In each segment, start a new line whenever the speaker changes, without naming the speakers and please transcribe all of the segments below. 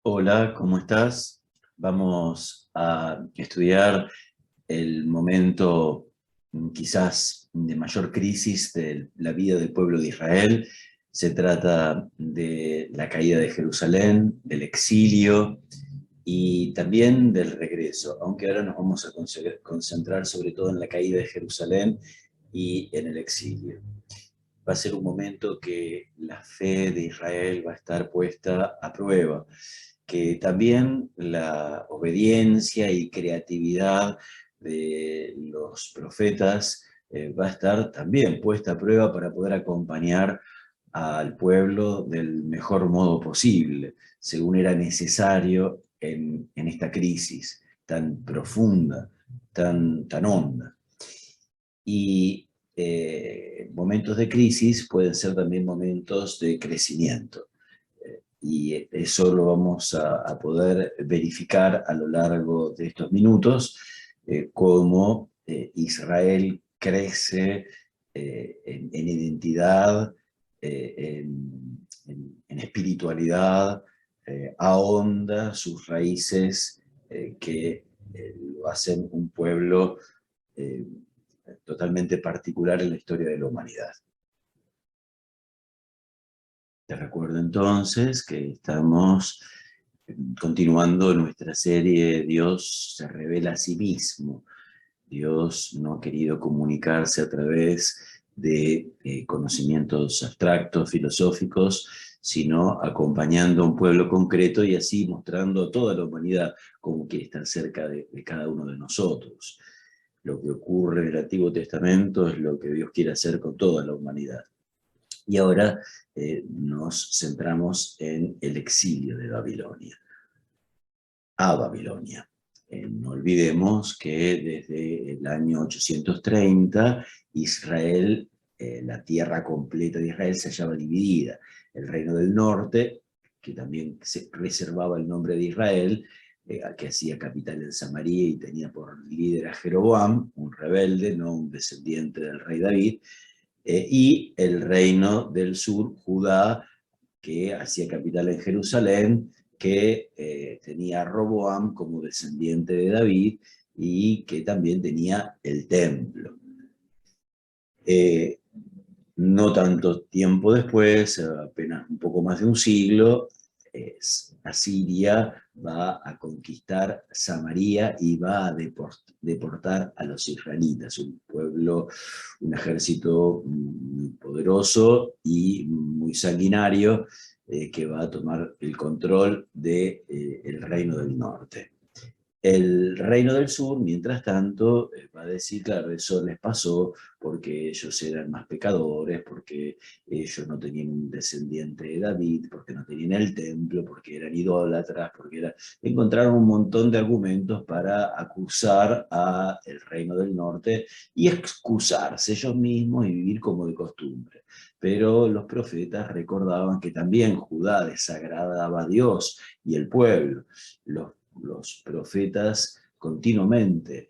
Hola, ¿cómo estás? Vamos a estudiar el momento quizás de mayor crisis de la vida del pueblo de Israel. Se trata de la caída de Jerusalén, del exilio y también del regreso, aunque ahora nos vamos a concentrar sobre todo en la caída de Jerusalén y en el exilio. Va a ser un momento que la fe de Israel va a estar puesta a prueba, que también la obediencia y creatividad de los profetas va a estar también puesta a prueba para poder acompañar al pueblo del mejor modo posible, según era necesario en esta crisis tan profunda, tan honda. Y momentos de crisis pueden ser también momentos de crecimiento. Y eso lo vamos a poder verificar a lo largo de estos minutos, cómo Israel crece en identidad, en espiritualidad, ahonda sus raíces que lo hacen un pueblo eh, totalmente particular en la historia de la humanidad. Te recuerdo entonces que estamos continuando nuestra serie Dios se revela a sí mismo. Dios no ha querido comunicarse a través de conocimientos abstractos, filosóficos, sino acompañando a un pueblo concreto y así mostrando a toda la humanidad cómo quiere estar cerca de cada uno de nosotros. Lo que ocurre en el Antiguo Testamento es lo que Dios quiere hacer con toda la humanidad. Y ahora nos centramos en el exilio de Babilonia, a Babilonia. No olvidemos que desde el año 830 Israel, la tierra completa de Israel se hallaba dividida. El reino del norte, que también se reservaba el nombre de Israel, que hacía capital en Samaria y tenía por líder a Jeroboam, un rebelde, no un descendiente del rey David, y el reino del sur, Judá, que hacía capital en Jerusalén, que tenía a Roboam como descendiente de David y que también tenía el templo. Eh, no tanto tiempo después, apenas un poco más de un siglo, Asiria va a conquistar Samaria y va a deportar a los israelitas, un pueblo, un ejército muy poderoso y muy sanguinario, que va a tomar el control del reino del norte. El reino del sur, mientras tanto, va a decir, claro, eso les pasó porque ellos eran más pecadores, porque ellos no tenían un descendiente de David, porque no tenían el templo, porque eran idólatras, porque encontraron un montón de argumentos para acusar al reino del norte y excusarse ellos mismos y vivir como de costumbre. Pero los profetas recordaban que también Judá desagradaba a Dios y el pueblo. Los profetas continuamente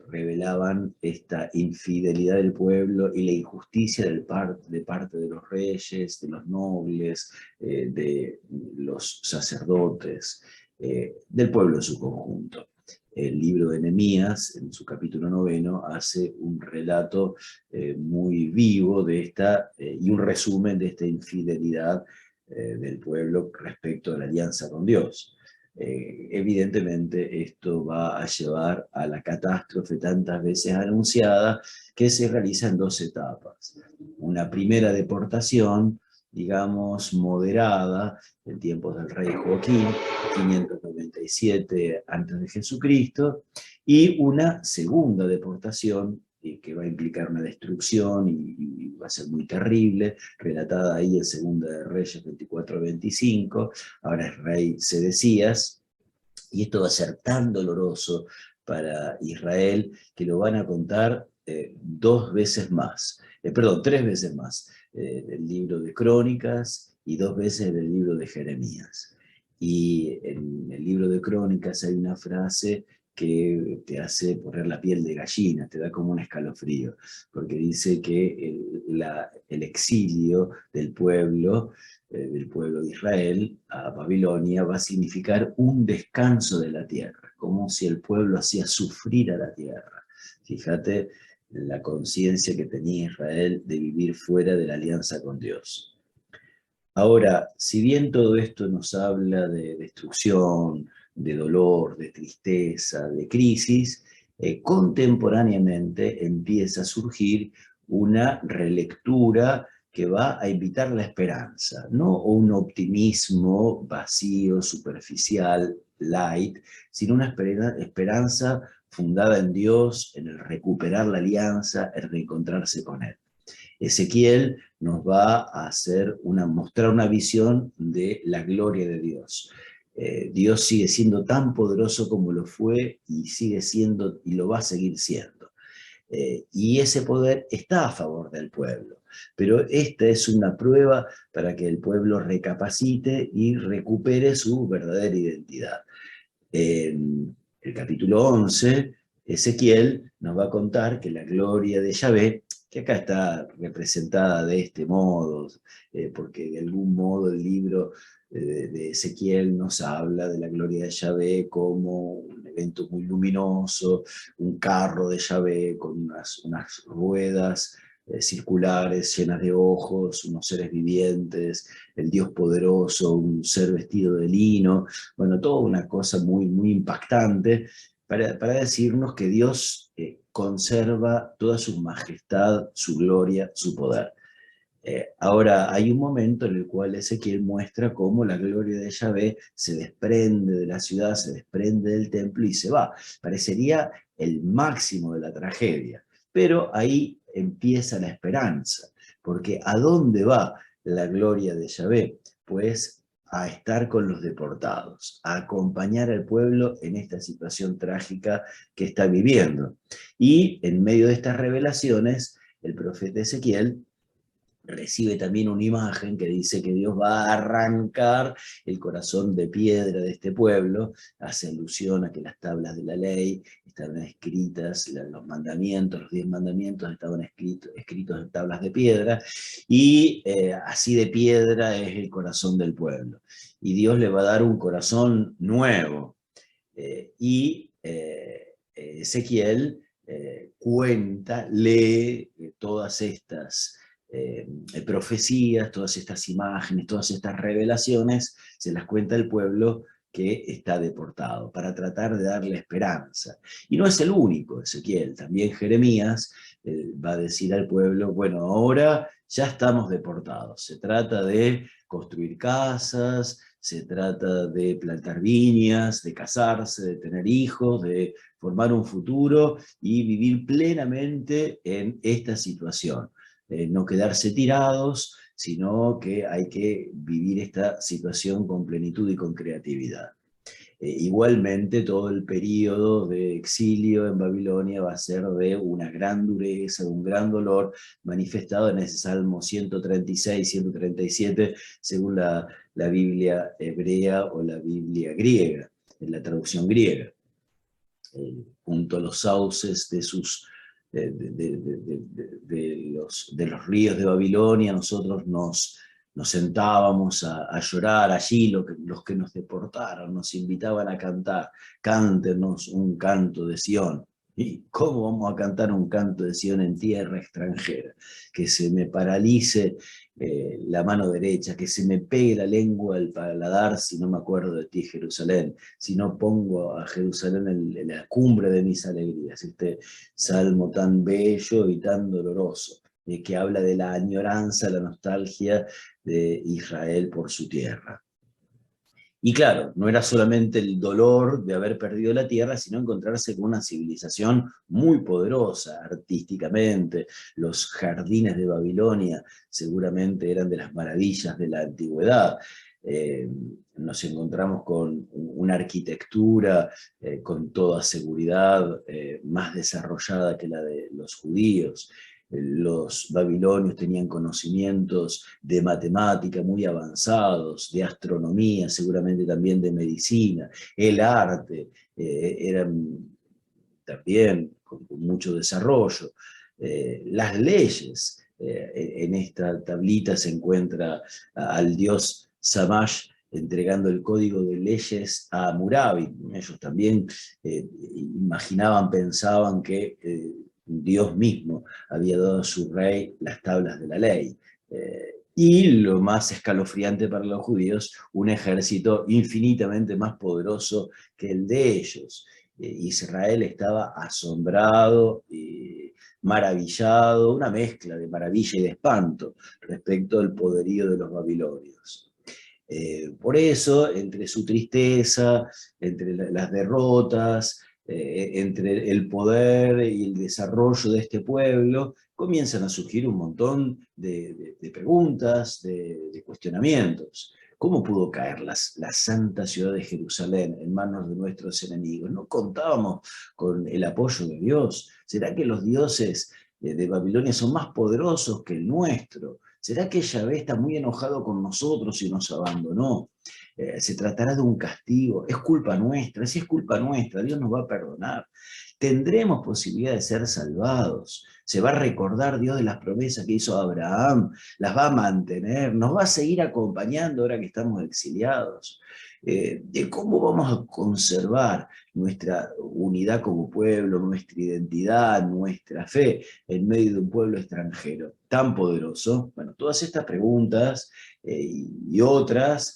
revelaban esta infidelidad del pueblo y la injusticia de parte de los reyes, de los nobles, de los sacerdotes, del pueblo en su conjunto. El libro de Nehemías, en su capítulo 9, hace un relato muy vivo de esta y un resumen de esta infidelidad del pueblo respecto a la alianza con Dios. Evidentemente esto va a llevar a la catástrofe tantas veces anunciada, que se realiza en dos etapas. Una primera deportación, digamos, moderada, en tiempos del rey Joaquín, 597 antes de Jesucristo, y una segunda deportación que va a implicar una destrucción y va a ser muy terrible, relatada ahí en Segunda de Reyes 24-25, ahora es rey Sedecías, y esto va a ser tan doloroso para Israel que lo van a contar dos veces más, perdón, tres veces más, del libro de Crónicas y dos veces del libro de Jeremías. Y en el libro de Crónicas hay una frase que te hace poner la piel de gallina, te da como un escalofrío, porque dice que el exilio del pueblo del pueblo de Israel a Babilonia va a significar un descanso de la tierra, como si el pueblo hacía sufrir a la tierra. Fíjate la conciencia que tenía Israel de vivir fuera de la alianza con Dios. Ahora, si bien todo esto nos habla de destrucción, de dolor, de tristeza, de crisis, contemporáneamente empieza a surgir una relectura que va a invitar la esperanza, no un optimismo vacío, superficial, light, sino una esperanza fundada en Dios, en el recuperar la alianza, en reencontrarse con Él. Ezequiel nos va a mostrar una visión de la gloria de Dios. Dios sigue siendo tan poderoso como lo fue y sigue siendo y lo va a seguir siendo. Y ese poder está a favor del pueblo. Pero esta es una prueba para que el pueblo recapacite y recupere su verdadera identidad. En el capítulo 11, Ezequiel nos va a contar que la gloria de Yahvé, que acá está representada de este modo, porque de algún modo el libro de Ezequiel nos habla de la gloria de Yahvé como un evento muy luminoso, un carro de Yahvé con unas ruedas circulares llenas de ojos, unos seres vivientes, el Dios poderoso, un ser vestido de lino, bueno, toda una cosa muy, muy impactante para decirnos que Dios conserva toda su majestad, su gloria, su poder. Ahora, hay un momento en el cual Ezequiel muestra cómo la gloria de Yahvé se desprende de la ciudad, se desprende del templo y se va. Parecería el máximo de la tragedia, pero ahí empieza la esperanza, porque ¿a dónde va la gloria de Yahvé? Pues a estar con los deportados, a acompañar al pueblo en esta situación trágica que está viviendo. Y en medio de estas revelaciones, el profeta Ezequiel recibe también una imagen que dice que Dios va a arrancar el corazón de piedra de este pueblo, hace alusión a que las tablas de la ley estaban escritas, los mandamientos, los 10 mandamientos estaban escritos en tablas de piedra, y así de piedra es el corazón del pueblo. Y Dios le va a dar un corazón nuevo. Ezequiel cuenta, lee todas estas profecías, todas estas imágenes, todas estas revelaciones, se las cuenta el pueblo que está deportado, para tratar de darle esperanza. Y no es el único, Ezequiel, también Jeremías va a decir al pueblo, bueno, ahora ya estamos deportados, se trata de construir casas, se trata de plantar viñas, de casarse, de tener hijos, de formar un futuro y vivir plenamente en esta situación. No quedarse tirados, sino que hay que vivir esta situación con plenitud y con creatividad. Igualmente, todo el periodo de exilio en Babilonia va a ser de una gran dureza, de un gran dolor, manifestado en ese Salmo 136, 137, según la Biblia hebrea o la Biblia griega, en la traducción griega. Junto a los sauces de los ríos de Babilonia, nosotros nos sentábamos a llorar allí, los que nos deportaron, nos invitaban a cantar, cántenos un canto de Sión. ¿Y cómo vamos a cantar un canto de Sión en tierra extranjera? Que se me paralice la mano derecha, que se me pegue la lengua al paladar si no me acuerdo de ti, Jerusalén, si no pongo a Jerusalén en la cumbre de mis alegrías. Este salmo tan bello y tan doloroso, que habla de la añoranza, la nostalgia de Israel por su tierra. Y claro, no era solamente el dolor de haber perdido la tierra, sino encontrarse con una civilización muy poderosa artísticamente. Los jardines de Babilonia seguramente eran de las maravillas de la antigüedad. Nos encontramos con una arquitectura con toda seguridad más desarrollada que la de los judíos. Los babilonios tenían conocimientos de matemática muy avanzados, de astronomía, seguramente también de medicina, el arte, eran también con mucho desarrollo. Las leyes En esta tablita se encuentra al dios Shamash entregando el código de leyes a Hammurabi. Ellos también imaginaban, pensaban que Dios mismo había dado a su rey las tablas de la ley. Y lo más escalofriante para los judíos, un ejército infinitamente más poderoso que el de ellos. Israel estaba asombrado, maravillado, una mezcla de maravilla y de espanto respecto al poderío de los babilonios. Por eso, entre su tristeza, entre las derrotas, entre el poder y el desarrollo de este pueblo, comienzan a surgir un montón de preguntas, de cuestionamientos. ¿Cómo pudo caer la santa ciudad de Jerusalén en manos de nuestros enemigos? ¿No contábamos con el apoyo de Dios? ¿Será que los dioses de Babilonia son más poderosos que el nuestro? ¿Será que Yahvé está muy enojado con nosotros y nos abandonó? ¿Se tratará de un castigo? ¿Es culpa nuestra? Si es culpa nuestra, Dios nos va a perdonar. ¿Tendremos posibilidad de ser salvados? ¿Se va a recordar Dios de las promesas que hizo a Abraham? ¿Las va a mantener? ¿Nos va a seguir acompañando ahora que estamos exiliados? ¿De cómo vamos a conservar nuestra unidad como pueblo, nuestra identidad, nuestra fe en medio de un pueblo extranjero tan poderoso? Bueno, todas estas preguntas y otras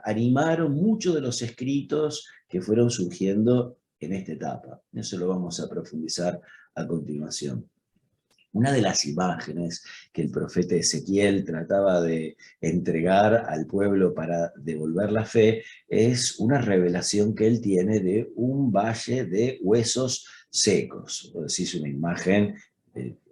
animaron muchos de los escritos que fueron surgiendo en esta etapa. Eso lo vamos a profundizar a continuación. Una de las imágenes que el profeta Ezequiel trataba de entregar al pueblo para devolver la fe es una revelación que él tiene de un valle de huesos secos. Es una imagen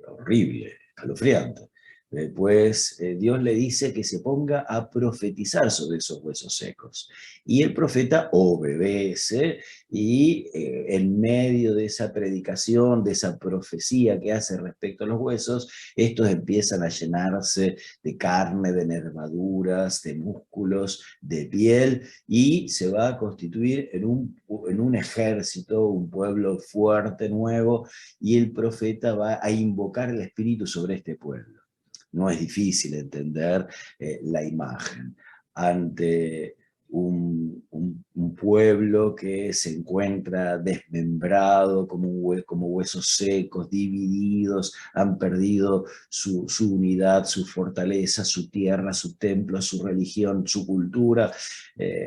horrible, escalofriante. Después Dios le dice que se ponga a profetizar sobre esos huesos secos. Y el profeta obedece y en medio de esa predicación, de esa profecía que hace respecto a los huesos, estos empiezan a llenarse de carne, de nervaduras, de músculos, de piel, y se va a constituir en un ejército, un pueblo fuerte, nuevo, y el profeta va a invocar el Espíritu sobre este pueblo. No es difícil entender la imagen. Ante un pueblo que se encuentra desmembrado como huesos secos, divididos, han perdido su unidad, su fortaleza, su tierra, su templo, su religión, su cultura.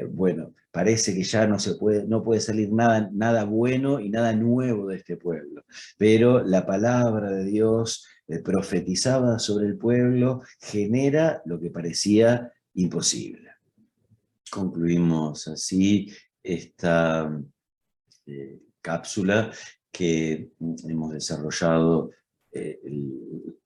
Bueno, parece que ya no puede salir nada bueno y nada nuevo de este pueblo. Pero la palabra de Dios profetizada sobre el pueblo genera lo que parecía imposible. Concluimos así esta cápsula que hemos desarrollado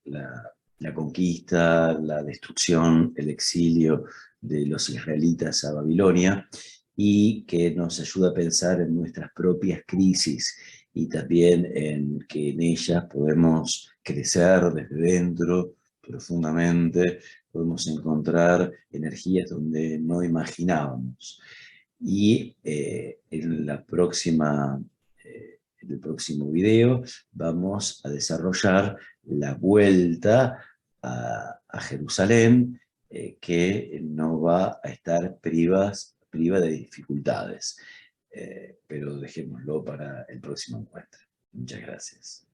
la conquista, la destrucción, el exilio de los israelitas a Babilonia, y que nos ayuda a pensar en nuestras propias crisis y también en que en ellas podemos crecer desde dentro profundamente, podemos encontrar energías donde no imaginábamos. Y en el próximo video vamos a desarrollar la vuelta a Jerusalén, que no va a estar priva de dificultades. Pero dejémoslo para el próximo encuentro. Muchas gracias.